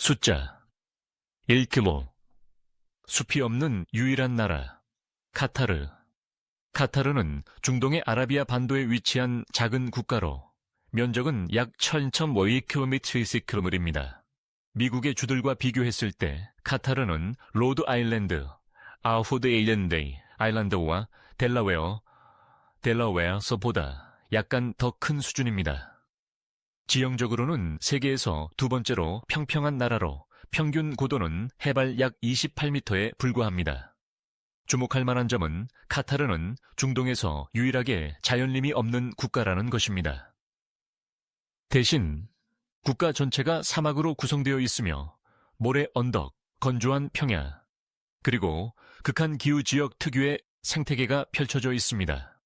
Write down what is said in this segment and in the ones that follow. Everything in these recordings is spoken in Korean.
숫자 1. 규모 숲이 없는 유일한 나라 카타르. 카타르는 중동의 아라비아 반도에 위치한 작은 국가로 면적은 약 1000.52km²입니다. 미국의 주들과 비교했을 때 카타르는 로드 아일랜드, 아우후드 아일랜드와 델라웨어서보다 약간 더 큰 수준입니다. 지형적으로는 세계에서 두 번째로 평평한 나라로 평균 고도는 해발 약 28m에 불과합니다. 주목할 만한 점은 카타르는 중동에서 유일하게 자연림이 없는 국가라는 것입니다. 대신 국가 전체가 사막으로 구성되어 있으며 모래 언덕, 건조한 평야, 그리고 극한 기후 지역 특유의 생태계가 펼쳐져 있습니다.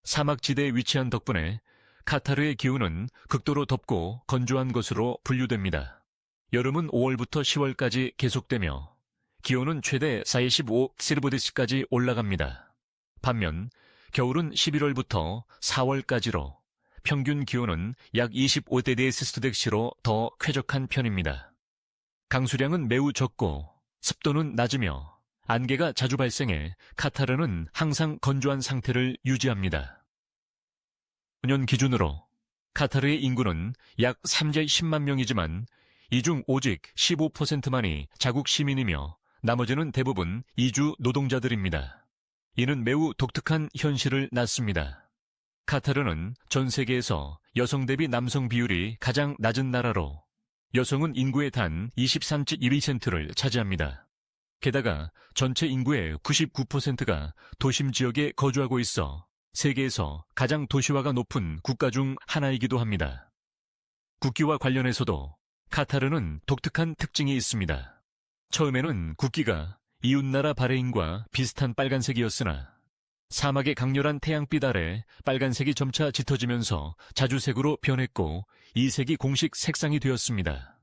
사막지대에 위치한 덕분에 카타르의 기후는 극도로 덥고 건조한 것으로 분류됩니다. 여름은 5월부터 10월까지 계속되며 기온은 최대 45셀시우스까지 올라갑니다. 반면 겨울은 11월부터 4월까지로 평균 기온은 약 25°C로 더 쾌적한 편입니다. 강수량은 매우 적고 습도는 낮으며 안개가 자주 발생해 카타르는 항상 건조한 상태를 유지합니다. 년 기준으로 카타르의 인구는 약 310만 명이지만 이 중 오직 15%만이 자국 시민이며 나머지는 대부분 이주 노동자들입니다. 이는 매우 독특한 현실을 낳습니다. 카타르는 전 세계에서 여성 대비 남성 비율이 가장 낮은 나라로 여성은 인구의 단 23.12%를 차지합니다. 게다가 전체 인구의 99%가 도심 지역에 거주하고 있어 세계에서 가장 도시화가 높은 국가 중 하나이기도 합니다. 국기와 관련해서도 카타르는 독특한 특징이 있습니다. 처음에는 국기가 이웃나라 바레인과 비슷한 빨간색이었으나 사막의 강렬한 태양빛 아래 빨간색이 점차 짙어지면서 자주색으로 변했고 이 색이 공식 색상이 되었습니다.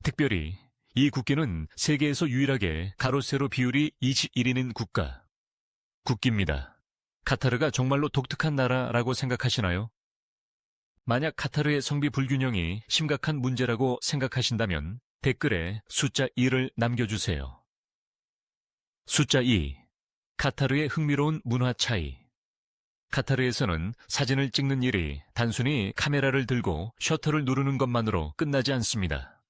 특별히 이 국기는 세계에서 유일하게 가로 세로 비율이 21인인 국기입니다. 카타르가 정말로 독특한 나라라고 생각하시나요? 만약 카타르의 성비 불균형이 심각한 문제라고 생각하신다면 댓글에 숫자 2를 남겨주세요. 숫자 2. 카타르의 흥미로운 문화 차이. 카타르에서는 사진을 찍는 일이 단순히 카메라를 들고 셔터를 누르는 것만으로 끝나지 않습니다.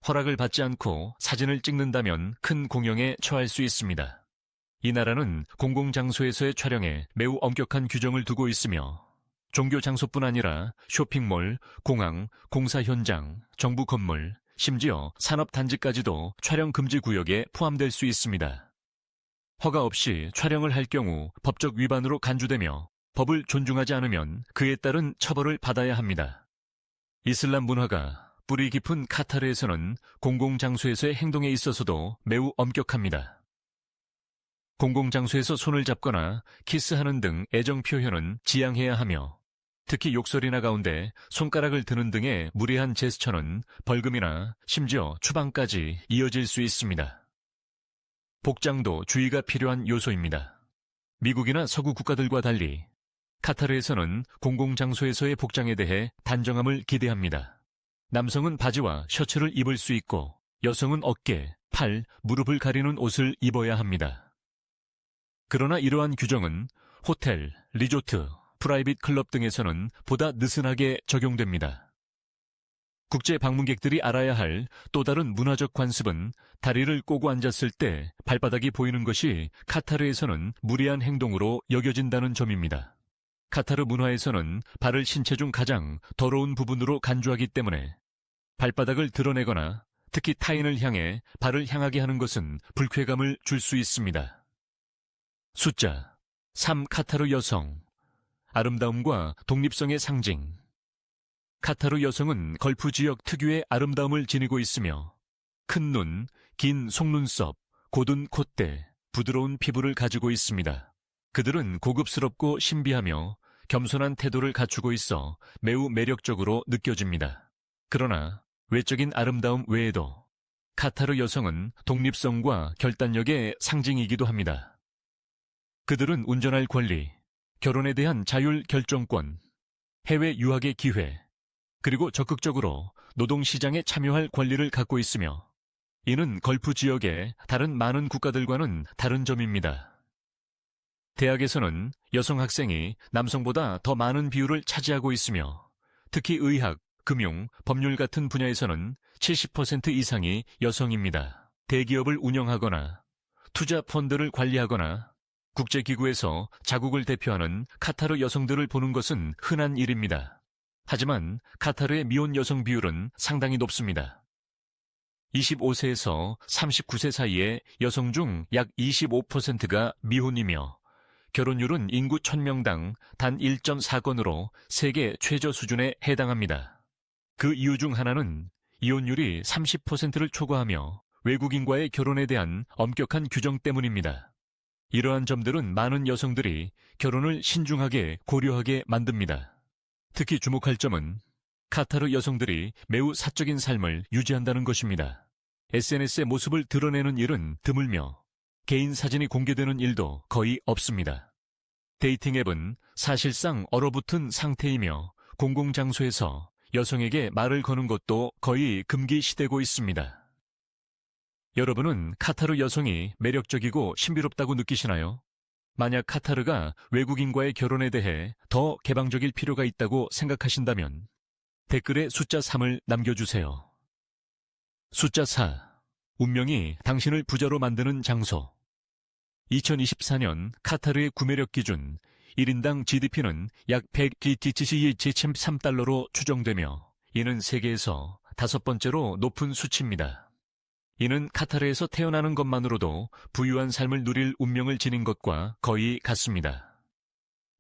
허락을 받지 않고 사진을 찍는다면 큰 공형에 처할 수 있습니다. 이 나라는 공공장소에서의 촬영에 매우 엄격한 규정을 두고 있으며 종교 장소뿐 아니라 쇼핑몰, 공항, 공사 현장, 정부 건물, 심지어 산업단지까지도 촬영 금지 구역에 포함될 수 있습니다. 허가 없이 촬영을 할 경우 법적 위반으로 간주되며 법을 존중하지 않으면 그에 따른 처벌을 받아야 합니다. 이슬람 문화가 뿌리 깊은 카타르에서는 공공장소에서의 행동에 있어서도 매우 엄격합니다. 공공장소에서 손을 잡거나 키스하는 등 애정 표현은 지양해야 하며 특히 욕설이나 가운데 손가락을 드는 등의 무례한 제스처는 벌금이나 심지어 추방까지 이어질 수 있습니다. 복장도 주의가 필요한 요소입니다. 미국이나 서구 국가들과 달리 카타르에서는 공공장소에서의 복장에 대해 단정함을 기대합니다. 남성은 바지와 셔츠를 입을 수 있고 여성은 어깨, 팔, 무릎을 가리는 옷을 입어야 합니다. 그러나 이러한 규정은 호텔, 리조트, 프라이빗 클럽 등에서는 보다 느슨하게 적용됩니다. 국제 방문객들이 알아야 할 또 다른 문화적 관습은 다리를 꼬고 앉았을 때 발바닥이 보이는 것이 카타르에서는 무례한 행동으로 여겨진다는 점입니다. 카타르 문화에서는 발을 신체 중 가장 더러운 부분으로 간주하기 때문에 발바닥을 드러내거나 특히 타인을 향해 발을 향하게 하는 것은 불쾌감을 줄 수 있습니다. 숫자 3. 카타르 여성. 아름다움과 독립성의 상징. 카타르 여성은 걸프 지역 특유의 아름다움을 지니고 있으며 큰 눈, 긴 속눈썹, 곧은 콧대, 부드러운 피부를 가지고 있습니다. 그들은 고급스럽고 신비하며 겸손한 태도를 갖추고 있어 매우 매력적으로 느껴집니다. 그러나 외적인 아름다움 외에도 카타르 여성은 독립성과 결단력의 상징이기도 합니다. 그들은 운전할 권리, 결혼에 대한 자율 결정권, 해외 유학의 기회, 그리고 적극적으로 노동시장에 참여할 권리를 갖고 있으며 이는 걸프 지역의 다른 많은 국가들과는 다른 점입니다. 대학에서는 여성 학생이 남성보다 더 많은 비율을 차지하고 있으며 특히 의학, 금융, 법률 같은 분야에서는 70% 이상이 여성입니다. 대기업을 운영하거나 투자 펀드를 관리하거나 국제기구에서 자국을 대표하는 카타르 여성들을 보는 것은 흔한 일입니다. 하지만 카타르의 미혼 여성 비율은 상당히 높습니다. 25세에서 39세 사이의 여성 중 약 25%가 미혼이며 결혼율은 인구 1000명당 단 1.4건으로 세계 최저 수준에 해당합니다. 그 이유 중 하나는 이혼율이 30%를 초과하며 외국인과의 결혼에 대한 엄격한 규정 때문입니다. 이러한 점들은 많은 여성들이 결혼을 신중하게 고려하게 만듭니다. 특히 주목할 점은 카타르 여성들이 매우 사적인 삶을 유지한다는 것입니다. SNS의 모습을 드러내는 일은 드물며 개인 사진이 공개되는 일도 거의 없습니다. 데이팅 앱은 사실상 얼어붙은 상태이며 공공장소에서 여성에게 말을 거는 것도 거의 금기시되고 있습니다. 여러분은 카타르 여성이 매력적이고 신비롭다고 느끼시나요? 만약 카타르가 외국인과의 결혼에 대해 더 개방적일 필요가 있다고 생각하신다면 댓글에 숫자 3을 남겨주세요. 숫자 4. 운명이 당신을 부자로 만드는 장소. 2024년 카타르의 구매력 기준 1인당 GDP는 약 100GDP3달러로 추정되며 이는 세계에서 5번째로 높은 수치입니다. 이는 카타르에서 태어나는 것만으로도 부유한 삶을 누릴 운명을 지닌 것과 거의 같습니다.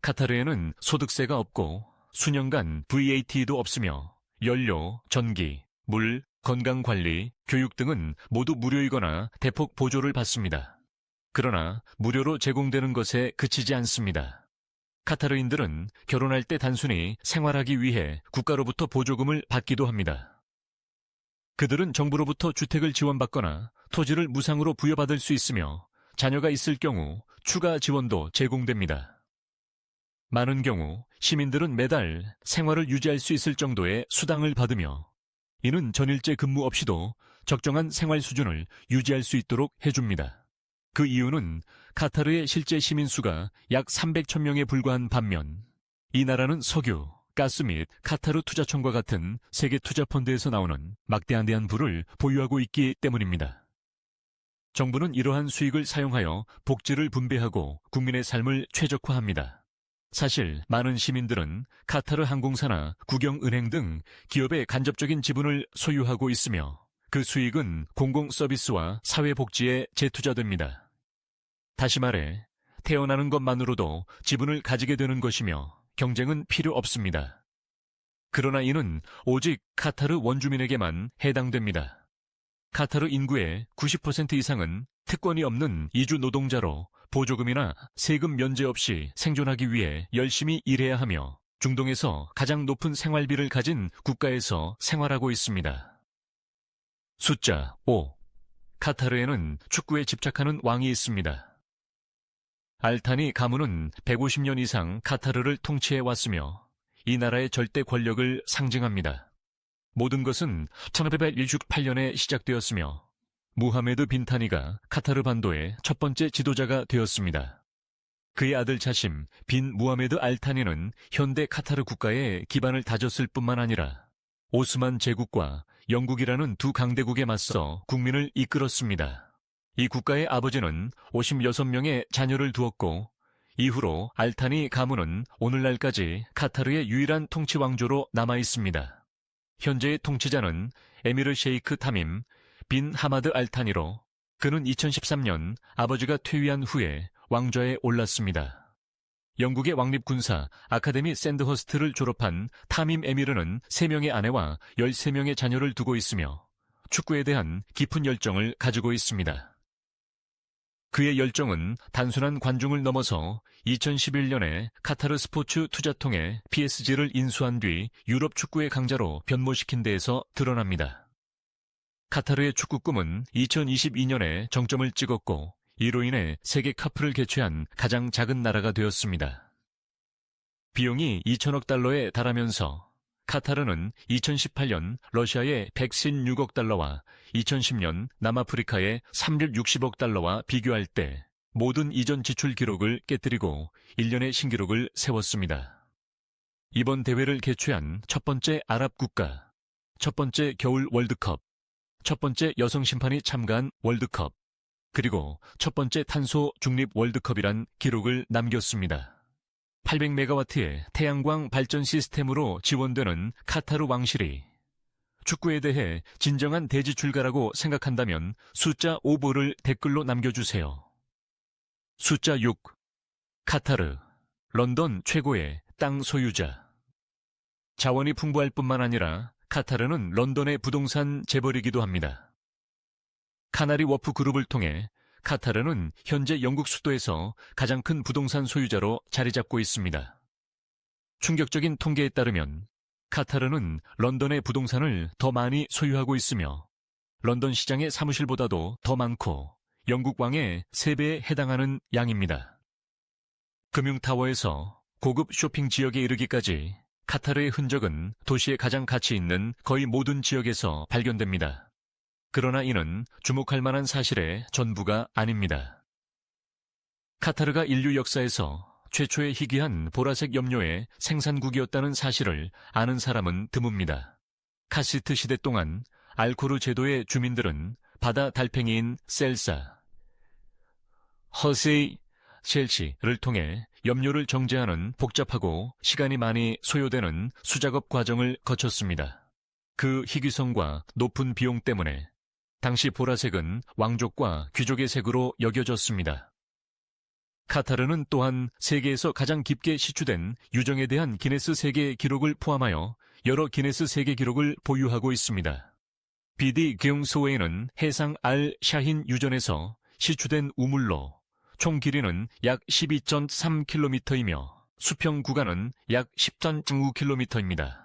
카타르에는 소득세가 없고 수년간 VAT도 없으며 연료, 전기, 물, 건강관리, 교육 등은 모두 무료이거나 대폭 보조를 받습니다. 그러나 무료로 제공되는 것에 그치지 않습니다. 카타르인들은 결혼할 때 단순히 생활하기 위해 국가로부터 보조금을 받기도 합니다. 그들은 정부로부터 주택을 지원받거나 토지를 무상으로 부여받을 수 있으며 자녀가 있을 경우 추가 지원도 제공됩니다. 많은 경우 시민들은 매달 생활을 유지할 수 있을 정도의 수당을 받으며 이는 전일제 근무 없이도 적정한 생활 수준을 유지할 수 있도록 해줍니다. 그 이유는 카타르의 실제 시민 수가 약 300,000명에 불과한 반면 이 나라는 석유, 가스 및 카타르 투자청과 같은 세계 투자펀드에서 나오는 막대한 부를 보유하고 있기 때문입니다. 정부는 이러한 수익을 사용하여 복지를 분배하고 국민의 삶을 최적화합니다. 사실 많은 시민들은 카타르 항공사나 국영은행 등 기업의 간접적인 지분을 소유하고 있으며 그 수익은 공공 서비스와 사회복지에 재투자됩니다. 다시 말해 태어나는 것만으로도 지분을 가지게 되는 것이며 경쟁은 필요 없습니다. 그러나 이는 오직 카타르 원주민에게만 해당됩니다. 카타르 인구의 90% 이상은 특권이 없는 이주 노동자로 보조금이나 세금 면제 없이 생존하기 위해 열심히 일해야 하며 중동에서 가장 높은 생활비를 가진 국가에서 생활하고 있습니다. 숫자 5. 카타르에는 축구에 집착하는 왕이 있습니다. 알타니 가문은 150년 이상 카타르를 통치해왔으며 이 나라의 절대 권력을 상징합니다. 모든 것은 1868년에 시작되었으며 무하메드 빈 타니가 카타르 반도의 첫 번째 지도자가 되었습니다. 그의 아들 자심 빈 무하메드 알타니는 현대 카타르 국가의 기반을 다졌을 뿐만 아니라 오스만 제국과 영국이라는 두 강대국에 맞서 국민을 이끌었습니다. 이 국가의 아버지는 56명의 자녀를 두었고 이후로 알타니 가문은 오늘날까지 카타르의 유일한 통치 왕조로 남아 있습니다. 현재의 통치자는 에미르 셰이크 타밈 빈 하마드 알타니로 그는 2013년 아버지가 퇴위한 후에 왕좌에 올랐습니다. 영국의 왕립군사 아카데미 샌드허스트를 졸업한 타밈 에미르는 3명의 아내와 13명의 자녀를 두고 있으며 축구에 대한 깊은 열정을 가지고 있습니다. 그의 열정은 단순한 관중을 넘어서 2011년에 카타르 스포츠 투자통에 PSG를 인수한 뒤 유럽 축구의 강자로 변모시킨 데에서 드러납니다. 카타르의 축구 꿈은 2022년에 정점을 찍었고 이로 인해 세계 카프를 개최한 가장 작은 나라가 되었습니다. 비용이 2천억 달러에 달하면서 카타르는 2018년 러시아의 116억 달러와 2010년 남아프리카의 360억 달러와 비교할 때 모든 이전 지출 기록을 깨뜨리고 1년의 신기록을 세웠습니다. 이번 대회를 개최한 첫 번째 아랍 국가, 첫 번째 겨울 월드컵, 첫 번째 여성 심판이 참가한 월드컵, 그리고 첫 번째 탄소 중립 월드컵이란 기록을 남겼습니다. 800메가와트의 태양광 발전 시스템으로 지원되는 카타르 왕실이 축구에 대해 진정한 대지출가라고 생각한다면 숫자 5를 댓글로 남겨주세요. 숫자 6. 카타르, 런던 최고의 땅 소유자. 자원이 풍부할 뿐만 아니라 카타르는 런던의 부동산 재벌이기도 합니다. 카나리 워프 그룹을 통해 카타르는 현재 영국 수도에서 가장 큰 부동산 소유자로 자리 잡고 있습니다. 충격적인 통계에 따르면 카타르는 런던의 부동산을 더 많이 소유하고 있으며 런던 시장의 사무실보다도 더 많고 영국 왕의 3배에 해당하는 양입니다. 금융타워에서 고급 쇼핑 지역에 이르기까지 카타르의 흔적은 도시의 가장 가치 있는 거의 모든 지역에서 발견됩니다. 그러나 이는 주목할 만한 사실의 전부가 아닙니다. 카타르가 인류 역사에서 최초의 희귀한 보라색 염료의 생산국이었다는 사실을 아는 사람은 드뭅니다. 카시트 시대 동안 알코르 제도의 주민들은 바다 달팽이인 셀사, 허세이, 첼시를 통해 염료를 정제하는 복잡하고 시간이 많이 소요되는 수작업 과정을 거쳤습니다. 그 희귀성과 높은 비용 때문에 당시 보라색은 왕족과 귀족의 색으로 여겨졌습니다. 카타르는 또한 세계에서 가장 깊게 시추된 유정에 대한 기네스 세계 기록을 포함하여 여러 기네스 세계 기록을 보유하고 있습니다. 비디 경스웨이는 해상 알 샤힌 유전에서 시추된 우물로 총 길이는 약 12.3km이며 수평 구간은 약 10.5km입니다.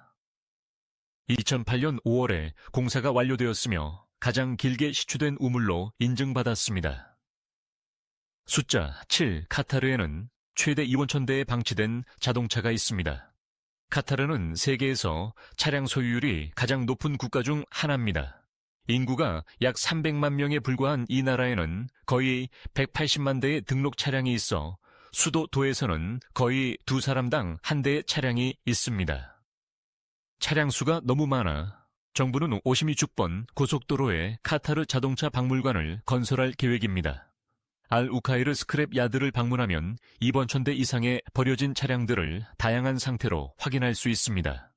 2008년 5월에 공사가 완료되었으며 가장 길게 시추된 우물로 인증받았습니다. 숫자 7. 카타르에는 최대 2원 대에 방치된 자동차가 있습니다. 카타르는 세계에서 차량 소유율이 가장 높은 국가 중 하나입니다. 인구가 약 300만 명에 불과한 이 나라에는 거의 180만 대의 등록 차량이 있어 수도 도에서는 거의 2사람당 1대의 차량이 있습니다. 차량 수가 너무 많아 정부는 오시미축번 고속도로에 카타르 자동차 박물관을 건설할 계획입니다. 알-우카이르 스크랩 야드를 방문하면 2,000대 이상의 버려진 차량들을 다양한 상태로 확인할 수 있습니다.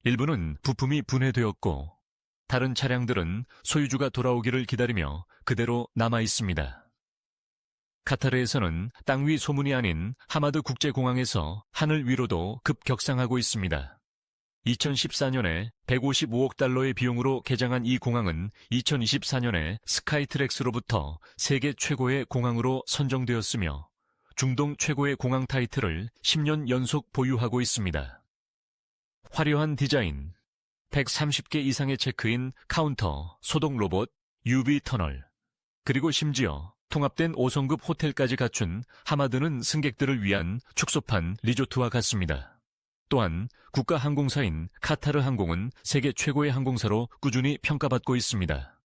일부는 부품이 분해되었고 다른 차량들은 소유주가 돌아오기를 기다리며 그대로 남아 있습니다. 카타르에서는 땅 위 소문이 아닌 하마드 국제공항에서 하늘 위로도 급격상하고 있습니다. 2014년에 155억 달러의 비용으로 개장한 이 공항은 2024년에 스카이트랙스로부터 세계 최고의 공항으로 선정되었으며 중동 최고의 공항 타이틀을 10년 연속 보유하고 있습니다. 화려한 디자인, 130개 이상의 체크인 카운터, 소독 로봇, UV 터널, 그리고 심지어 통합된 5성급 호텔까지 갖춘 하마드는 승객들을 위한 축소판 리조트와 같습니다. 또한 국가항공사인 카타르 항공은 세계 최고의 항공사로 꾸준히 평가받고 있습니다.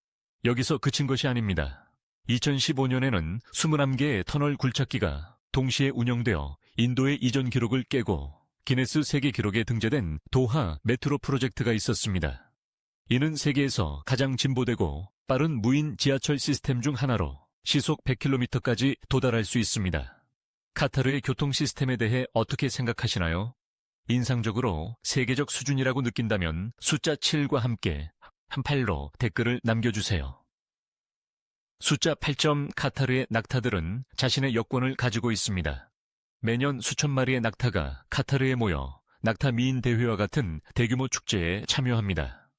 여기서 그친 것이 아닙니다. 2015년에는 21개의 터널 굴착기가 동시에 운영되어 인도의 이전 기록을 깨고 기네스 세계 기록에 등재된 도하 메트로 프로젝트가 있었습니다. 이는 세계에서 가장 진보되고 빠른 무인 지하철 시스템 중 하나로 시속 100km까지 도달할 수 있습니다. 카타르의 교통 시스템에 대해 어떻게 생각하시나요? 인상적으로 세계적 수준이라고 느낀다면 숫자 7과 함께 한 팔로 댓글을 남겨주세요. 숫자 8점. 카타르의 낙타들은 자신의 여권을 가지고 있습니다. 매년 수천 마리의 낙타가 카타르에 모여 낙타 미인 대회와 같은 대규모 축제에 참여합니다.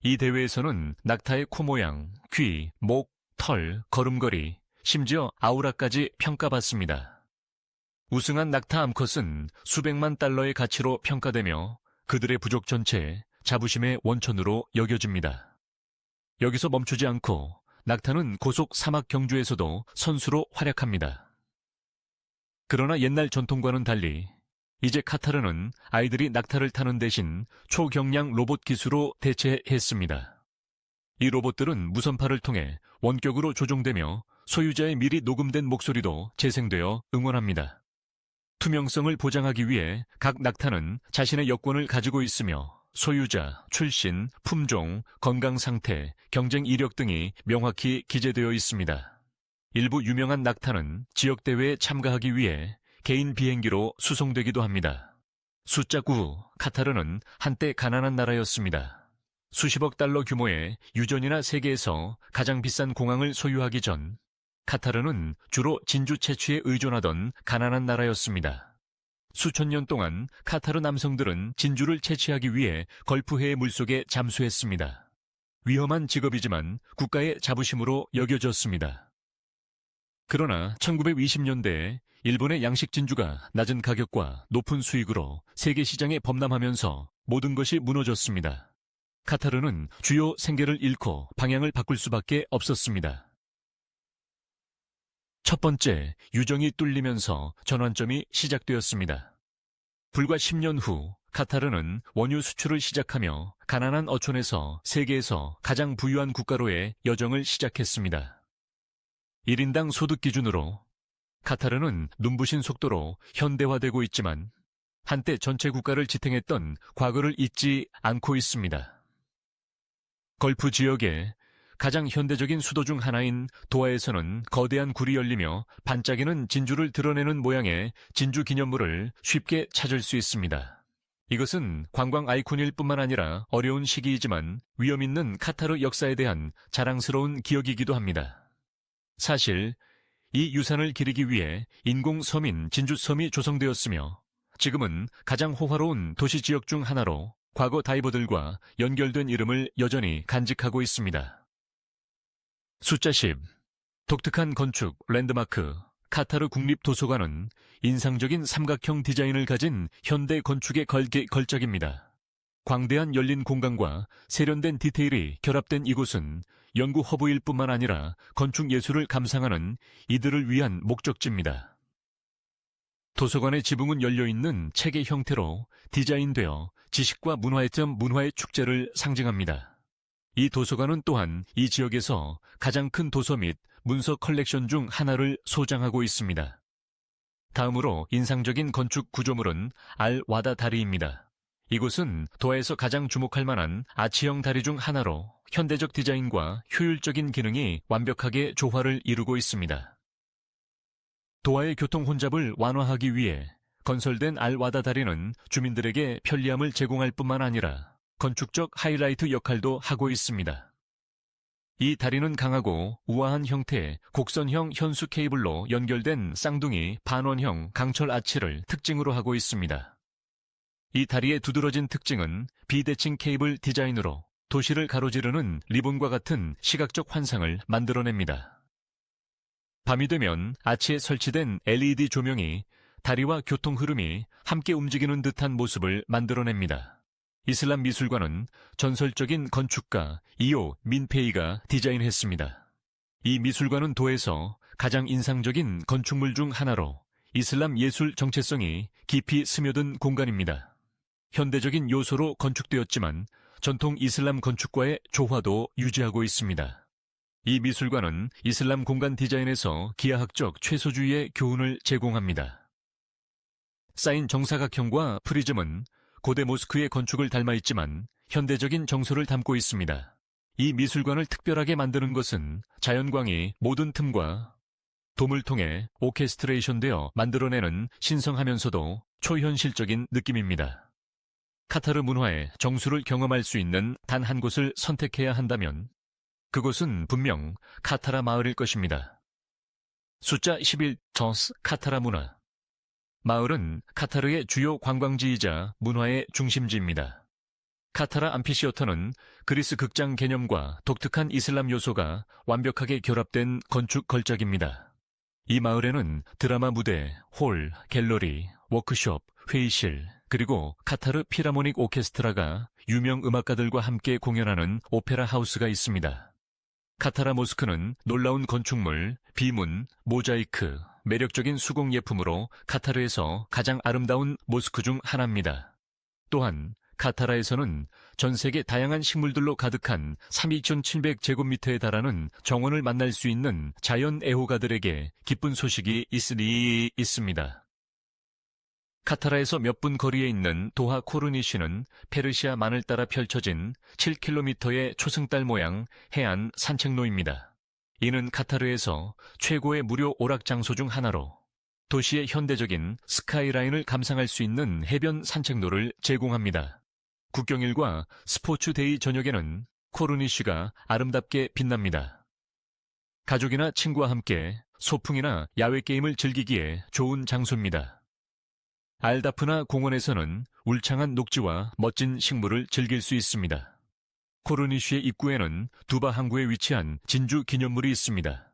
이 대회에서는 낙타의 코 모양, 귀, 목, 털, 걸음걸이, 심지어 아우라까지 평가받습니다. 우승한 낙타 암컷은 수백만 달러의 가치로 평가되며 그들의 부족 전체에 자부심의 원천으로 여겨집니다. 여기서 멈추지 않고 낙타는 고속 사막 경주에서도 선수로 활약합니다. 그러나 옛날 전통과는 달리 이제 카타르는 아이들이 낙타를 타는 대신 초경량 로봇 기술로 대체했습니다. 이 로봇들은 무선파를 통해 원격으로 조종되며 소유자의 미리 녹음된 목소리도 재생되어 응원합니다. 투명성을 보장하기 위해 각 낙타는 자신의 여권을 가지고 있으며 소유자, 출신, 품종, 건강 상태, 경쟁 이력 등이 명확히 기재되어 있습니다. 일부 유명한 낙타는 지역대회에 참가하기 위해 개인 비행기로 수송되기도 합니다. 숫자 9, 카타르는 한때 가난한 나라였습니다. 수십억 달러 규모의 유전이나 세계에서 가장 비싼 공항을 소유하기 전 카타르는 주로 진주 채취에 의존하던 가난한 나라였습니다. 수천 년 동안 카타르 남성들은 진주를 채취하기 위해 걸프해의 물속에 잠수했습니다. 위험한 직업이지만 국가의 자부심으로 여겨졌습니다. 그러나 1920년대에 일본의 양식 진주가 낮은 가격과 높은 수익으로 세계 시장에 범람하면서 모든 것이 무너졌습니다. 카타르는 주요 생계를 잃고 방향을 바꿀 수밖에 없었습니다. 첫 번째, 유정이 뚫리면서 전환점이 시작되었습니다. 불과 10년 후 카타르는 원유 수출을 시작하며 가난한 어촌에서 세계에서 가장 부유한 국가로의 여정을 시작했습니다. 1인당 소득 기준으로 카타르는 눈부신 속도로 현대화되고 있지만 한때 전체 국가를 지탱했던 과거를 잊지 않고 있습니다. 걸프 지역의 가장 현대적인 수도 중 하나인 도하에서는 거대한 굴이 열리며 반짝이는 진주를 드러내는 모양의 진주 기념물을 쉽게 찾을 수 있습니다. 이것은 관광 아이콘일 뿐만 아니라 어려운 시기이지만 위험 있는 카타르 역사에 대한 자랑스러운 기억이기도 합니다. 사실 이 유산을 기리기 위해 인공섬인 진주섬이 조성되었으며 지금은 가장 호화로운 도시 지역 중 하나로 과거 다이버들과 연결된 이름을 여전히 간직하고 있습니다. 숫자 10. 독특한 건축 랜드마크 카타르 국립도서관은 인상적인 삼각형 디자인을 가진 현대 건축의 걸작입니다. 광대한 열린 공간과 세련된 디테일이 결합된 이곳은 연구 허브일 뿐만 아니라 건축 예술을 감상하는 이들을 위한 목적지입니다. 도서관의 지붕은 열려있는 책의 형태로 디자인되어 지식과 문화의 축제를 상징합니다. 이 도서관은 또한 이 지역에서 가장 큰 도서 및 문서 컬렉션 중 하나를 소장하고 있습니다. 다음으로 인상적인 건축 구조물은 알-와다 다리입니다. 이곳은 도하에서 가장 주목할 만한 아치형 다리 중 하나로 현대적 디자인과 효율적인 기능이 완벽하게 조화를 이루고 있습니다. 도하의 교통 혼잡을 완화하기 위해 건설된 알-와다 다리는 주민들에게 편리함을 제공할 뿐만 아니라 건축적 하이라이트 역할도 하고 있습니다. 이 다리는 강하고 우아한 형태의 곡선형 현수 케이블로 연결된 쌍둥이 반원형 강철 아치를 특징으로 하고 있습니다. 이 다리의 두드러진 특징은 비대칭 케이블 디자인으로 도시를 가로지르는 리본과 같은 시각적 환상을 만들어냅니다. 밤이 되면 아치에 설치된 LED 조명이 다리와 교통 흐름이 함께 움직이는 듯한 모습을 만들어냅니다. 이슬람 미술관은 전설적인 건축가 이오 민페이가 디자인했습니다. 이 미술관은 도에서 가장 인상적인 건축물 중 하나로 이슬람 예술 정체성이 깊이 스며든 공간입니다. 현대적인 요소로 건축되었지만 전통 이슬람 건축과의 조화도 유지하고 있습니다. 이 미술관은 이슬람 공간 디자인에서 기하학적 최소주의의 교훈을 제공합니다. 쌓인 정사각형과 프리즘은 고대 모스크의 건축을 닮아 있지만 현대적인 정서를 담고 있습니다. 이 미술관을 특별하게 만드는 것은 자연광이 모든 틈과 돔을 통해 오케스트레이션되어 만들어내는 신성하면서도 초현실적인 느낌입니다. 카타르 문화의 정수를 경험할 수 있는 단 한 곳을 선택해야 한다면 그곳은 분명 카타라 마을일 것입니다. 숫자 11. 저스 카타라 문화. 마을은 카타르의 주요 관광지이자 문화의 중심지입니다. 카타라 암피시어터는 그리스 극장 개념과 독특한 이슬람 요소가 완벽하게 결합된 건축 걸작입니다. 이 마을에는 드라마 무대, 홀, 갤러리, 워크숍, 회의실, 그리고 카타르 피라모닉 오케스트라가 유명 음악가들과 함께 공연하는 오페라 하우스가 있습니다. 카타라 모스크는 놀라운 건축물, 비문, 모자이크, 매력적인 수공 예품으로 카타르에서 가장 아름다운 모스크 중 하나입니다. 또한 카타라에서는 전 세계 다양한 식물들로 가득한 32,700제곱미터에 달하는 정원을 만날 수 있는 자연 애호가들에게 기쁜 소식이 있으리 있습니다. 카타라에서 몇 분 거리에 있는 도하 코르니시는 페르시아 만을 따라 펼쳐진 7km의 초승달 모양 해안 산책로입니다. 이는 카타르에서 최고의 무료 오락 장소 중 하나로 도시의 현대적인 스카이라인을 감상할 수 있는 해변 산책로를 제공합니다. 국경일과 스포츠데이 저녁에는 코르니시가 아름답게 빛납니다. 가족이나 친구와 함께 소풍이나 야외 게임을 즐기기에 좋은 장소입니다. 알다프나 공원에서는 울창한 녹지와 멋진 식물을 즐길 수 있습니다. 코르니시의 입구에는 두바 항구에 위치한 진주 기념물이 있습니다.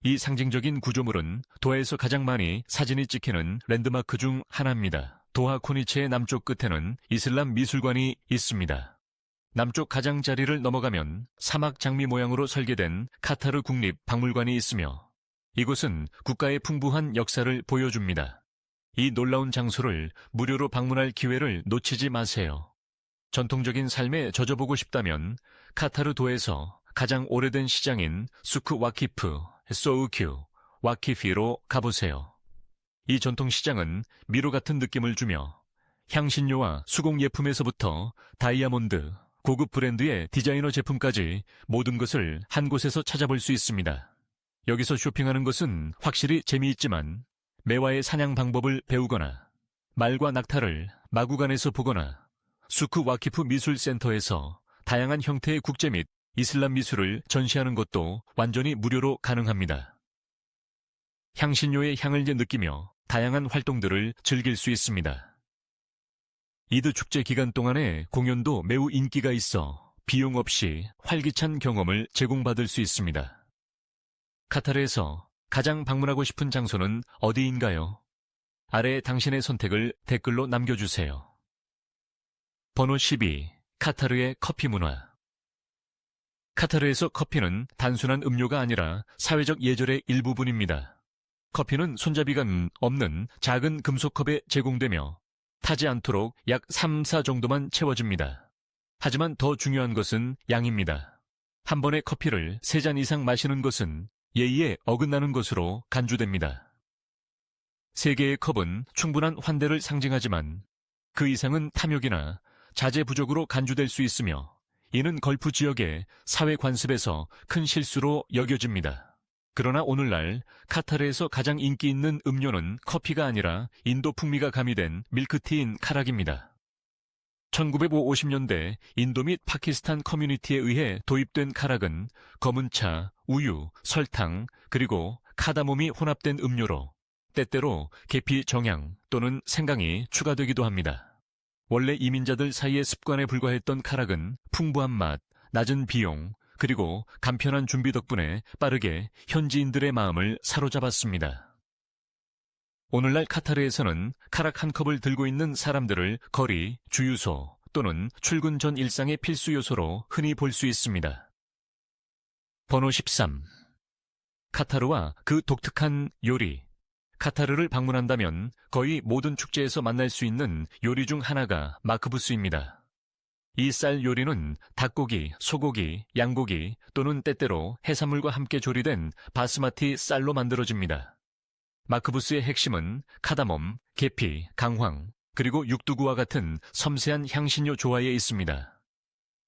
이 상징적인 구조물은 도하에서 가장 많이 사진이 찍히는 랜드마크 중 하나입니다. 도하 코니체의 남쪽 끝에는 이슬람 미술관이 있습니다. 남쪽 가장자리를 넘어가면 사막 장미 모양으로 설계된 카타르 국립박물관이 있으며 이곳은 국가의 풍부한 역사를 보여줍니다. 이 놀라운 장소를 무료로 방문할 기회를 놓치지 마세요. 전통적인 삶에 젖어보고 싶다면 카타르 도에서 가장 오래된 시장인 수크 와키프, 소우큐, 와키피로 가보세요. 이 전통시장은 미로 같은 느낌을 주며 향신료와 수공예품에서부터 다이아몬드, 고급 브랜드의 디자이너 제품까지 모든 것을 한 곳에서 찾아볼 수 있습니다. 여기서 쇼핑하는 것은 확실히 재미있지만 매화의 사냥 방법을 배우거나 말과 낙타를 마구간에서 보거나 수크 와키프 미술센터에서 다양한 형태의 국제 및 이슬람 미술을 전시하는 것도 완전히 무료로 가능합니다. 향신료의 향을 느끼며 다양한 활동들을 즐길 수 있습니다. 이드 축제 기간 동안에 공연도 매우 인기가 있어 비용 없이 활기찬 경험을 제공받을 수 있습니다. 카타르에서 가장 방문하고 싶은 장소는 어디인가요? 아래 당신의 선택을 댓글로 남겨주세요. 번호 12. 카타르의 커피 문화. 카타르에서 커피는 단순한 음료가 아니라 사회적 예절의 일부분입니다. 커피는 손잡이가 없는 작은 금속컵에 제공되며 타지 않도록 약 3-4 정도만 채워집니다. 하지만 더 중요한 것은 양입니다. 한 번에 커피를 3잔 이상 마시는 것은 예의에 어긋나는 것으로 간주됩니다. 3개의 컵은 충분한 환대를 상징하지만 그 이상은 탐욕이나 자제 부족으로 간주될 수 있으며 이는 걸프 지역의 사회 관습에서 큰 실수로 여겨집니다. 그러나 오늘날 카타르에서 가장 인기 있는 음료는 커피가 아니라 인도 풍미가 가미된 밀크티인 카락입니다. 1950년대 인도 및 파키스탄 커뮤니티에 의해 도입된 카락은 검은 차, 우유, 설탕, 그리고 카다몬이 혼합된 음료로 때때로 계피 정향 또는 생강이 추가되기도 합니다. 원래 이민자들 사이의 습관에 불과했던 카락은 풍부한 맛, 낮은 비용, 그리고 간편한 준비 덕분에 빠르게 현지인들의 마음을 사로잡았습니다. 오늘날 카타르에서는 카락 한 컵을 들고 있는 사람들을 거리, 주유소 또는 출근 전 일상의 필수 요소로 흔히 볼 수 있습니다. 번호 13. 카타르와 그 독특한 요리. 카타르를 방문한다면 거의 모든 축제에서 만날 수 있는 요리 중 하나가 마크부스입니다. 이 쌀 요리는 닭고기, 소고기, 양고기 또는 때때로 해산물과 함께 조리된 바스마티 쌀로 만들어집니다. 마크부스의 핵심은 카다몬, 계피, 강황, 그리고 육두구와 같은 섬세한 향신료 조화에 있습니다.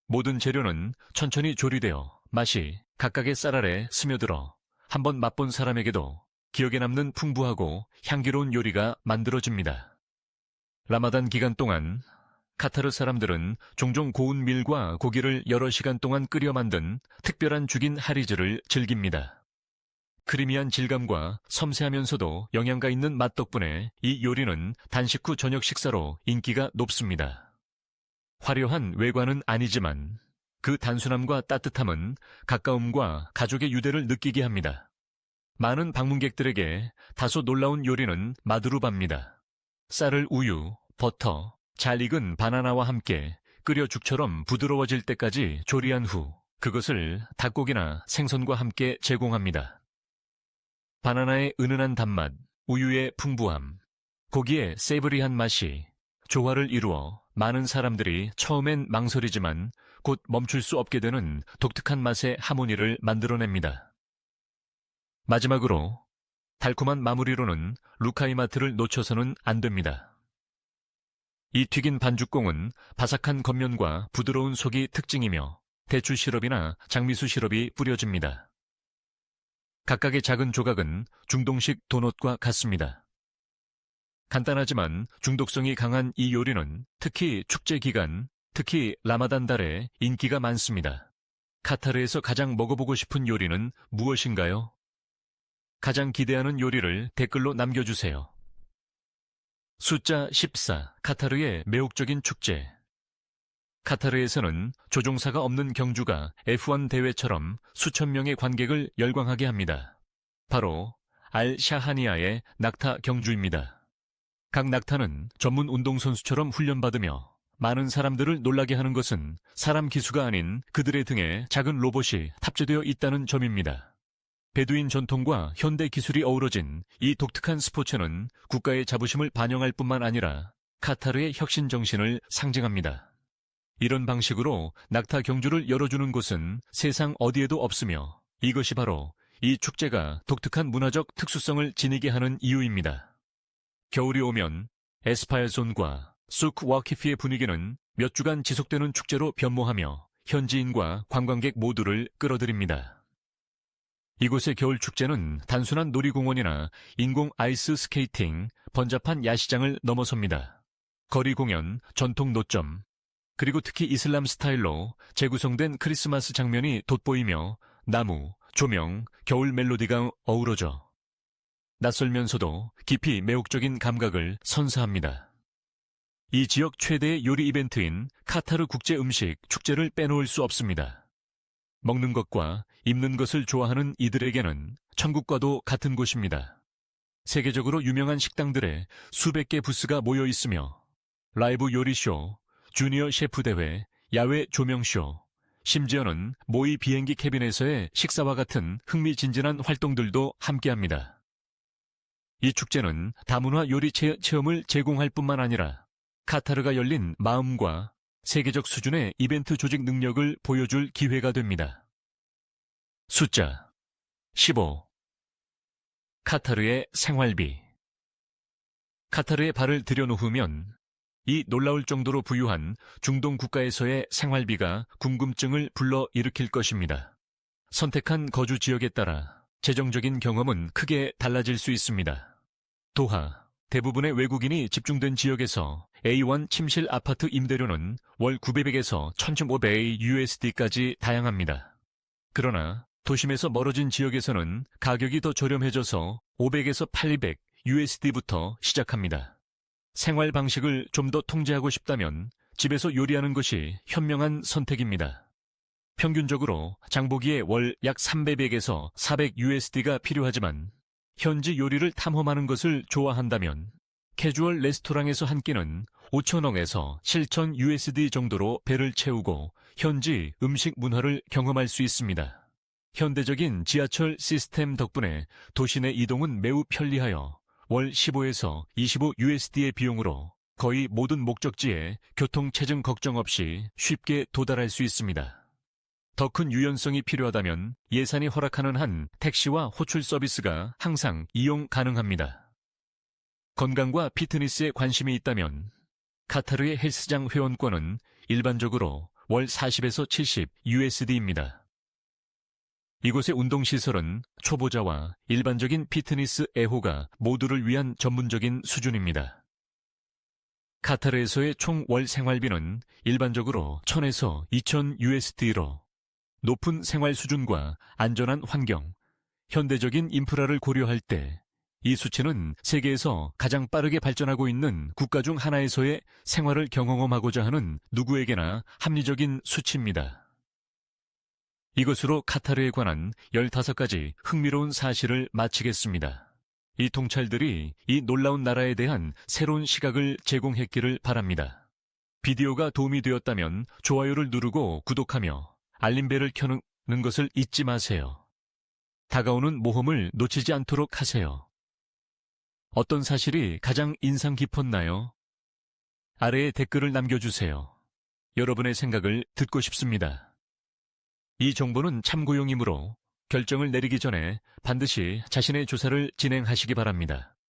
모든 재료는 천천히 조리되어 맛이 각각의 쌀 아래 스며들어 한번 맛본 사람에게도 기억에 남는 풍부하고 향기로운 요리가 만들어집니다. 라마단 기간 동안 카타르 사람들은 종종 고운 밀과 고기를 여러 시간 동안 끓여 만든 특별한 죽인 하리즈를 즐깁니다. 크리미한 질감과 섬세하면서도 영양가 있는 맛 덕분에 이 요리는 단식 후 저녁 식사로 인기가 높습니다. 화려한 외관은 아니지만 그 단순함과 따뜻함은 가까움과 가족의 유대를 느끼게 합니다. 많은 방문객들에게 다소 놀라운 요리는 마두루바입니다. 쌀을 우유, 버터, 잘 익은 바나나와 함께 끓여 죽처럼 부드러워질 때까지 조리한 후 그것을 닭고기나 생선과 함께 제공합니다. 바나나의 은은한 단맛, 우유의 풍부함, 고기의 세이버리한 맛이 조화를 이루어 많은 사람들이 처음엔 망설이지만 곧 멈출 수 없게 되는 독특한 맛의 하모니를 만들어냅니다. 마지막으로 달콤한 마무리로는 루카이마트를 놓쳐서는 안 됩니다. 이 튀긴 반죽공은 바삭한 겉면과 부드러운 속이 특징이며 대추 시럽이나 장미수 시럽이 뿌려집니다. 각각의 작은 조각은 중동식 도넛과 같습니다. 간단하지만 중독성이 강한 이 요리는 특히 축제 기간, 특히 라마단 달에 인기가 많습니다. 카타르에서 가장 먹어보고 싶은 요리는 무엇인가요? 가장 기대하는 요리를 댓글로 남겨주세요. 숫자 14. 카타르의 매혹적인 축제. 카타르에서는 조종사가 없는 경주가 F1 대회처럼 수천 명의 관객을 열광하게 합니다. 바로 알-샤하니아의 낙타 경주입니다. 각 낙타는 전문 운동선수처럼 훈련받으며 많은 사람들을 놀라게 하는 것은 사람 기수가 아닌 그들의 등에 작은 로봇이 탑재되어 있다는 점입니다. 베두인 전통과 현대 기술이 어우러진 이 독특한 스포츠는 국가의 자부심을 반영할 뿐만 아니라 카타르의 혁신 정신을 상징합니다. 이런 방식으로 낙타 경주를 열어주는 곳은 세상 어디에도 없으며 이것이 바로 이 축제가 독특한 문화적 특수성을 지니게 하는 이유입니다. 겨울이 오면 에스파얄손과 수크 와키피의 분위기는 몇 주간 지속되는 축제로 변모하며 현지인과 관광객 모두를 끌어들입니다. 이곳의 겨울 축제는 단순한 놀이공원이나 인공 아이스 스케이팅, 번잡한 야시장을 넘어섭니다. 거리 공연, 전통 노점, 그리고 특히 이슬람 스타일로 재구성된 크리스마스 장면이 돋보이며 나무, 조명, 겨울 멜로디가 어우러져 낯설면서도 깊이 매혹적인 감각을 선사합니다. 이 지역 최대의 요리 이벤트인 카타르 국제 음식 축제를 빼놓을 수 없습니다. 먹는 것과 입는 것을 좋아하는 이들에게는 천국과도 같은 곳입니다. 세계적으로 유명한 식당들에 수백 개 부스가 모여 있으며 라이브 요리쇼, 주니어 셰프 대회, 야외 조명쇼, 심지어는 모의 비행기 캐빈에서의 식사와 같은 흥미진진한 활동들도 함께합니다. 이 축제는 다문화 요리 체험을 제공할 뿐만 아니라 카타르가 열린 마음과 세계적 수준의 이벤트 조직 능력을 보여줄 기회가 됩니다. 숫자 15. 카타르의 생활비. 카타르에 발을 들여놓으면 이 놀라울 정도로 부유한 중동 국가에서의 생활비가 궁금증을 불러일으킬 것입니다. 선택한 거주 지역에 따라 재정적인 경험은 크게 달라질 수 있습니다. 도하, 대부분의 외국인이 집중된 지역에서 A1 침실 아파트 임대료는 월 900에서 1,500 USD까지 다양합니다. 그러나 도심에서 멀어진 지역에서는 가격이 더 저렴해져서 500에서 800 USD부터 시작합니다. 생활 방식을 좀 더 통제하고 싶다면 집에서 요리하는 것이 현명한 선택입니다. 평균적으로 장보기에 월 약 300에서 400 USD가 필요하지만 현지 요리를 탐험하는 것을 좋아한다면 캐주얼 레스토랑에서 한 끼는 5,000원에서 7,000 USD 정도로 배를 채우고 현지 음식 문화를 경험할 수 있습니다. 현대적인 지하철 시스템 덕분에 도시 내 이동은 매우 편리하여 월 15에서 25 USD의 비용으로 거의 모든 목적지에 교통체증 걱정 없이 쉽게 도달할 수 있습니다. 더 큰 유연성이 필요하다면 예산이 허락하는 한 택시와 호출 서비스가 항상 이용 가능합니다. 건강과 피트니스에 관심이 있다면 카타르의 헬스장 회원권은 일반적으로 월 40에서 70 USD입니다. 이곳의 운동시설은 초보자와 일반적인 피트니스 애호가 모두를 위한 전문적인 수준입니다. 카타르에서의 총 월 생활비는 일반적으로 1,000에서 2,000 USD로 높은 생활 수준과 안전한 환경, 현대적인 인프라를 고려할 때 이 수치는 세계에서 가장 빠르게 발전하고 있는 국가 중 하나에서의 생활을 경험하고자 하는 누구에게나 합리적인 수치입니다. 이것으로 카타르에 관한 15가지 흥미로운 사실을 마치겠습니다. 이 통찰들이 이 놀라운 나라에 대한 새로운 시각을 제공했기를 바랍니다. 비디오가 도움이 되었다면 좋아요를 누르고 구독하며 알림벨을 켜는 것을 잊지 마세요. 다가오는 모험을 놓치지 않도록 하세요. 어떤 사실이 가장 인상 깊었나요? 아래에 댓글을 남겨주세요. 여러분의 생각을 듣고 싶습니다. 이 정보는 참고용이므로 결정을 내리기 전에 반드시 자신의 조사를 진행하시기 바랍니다.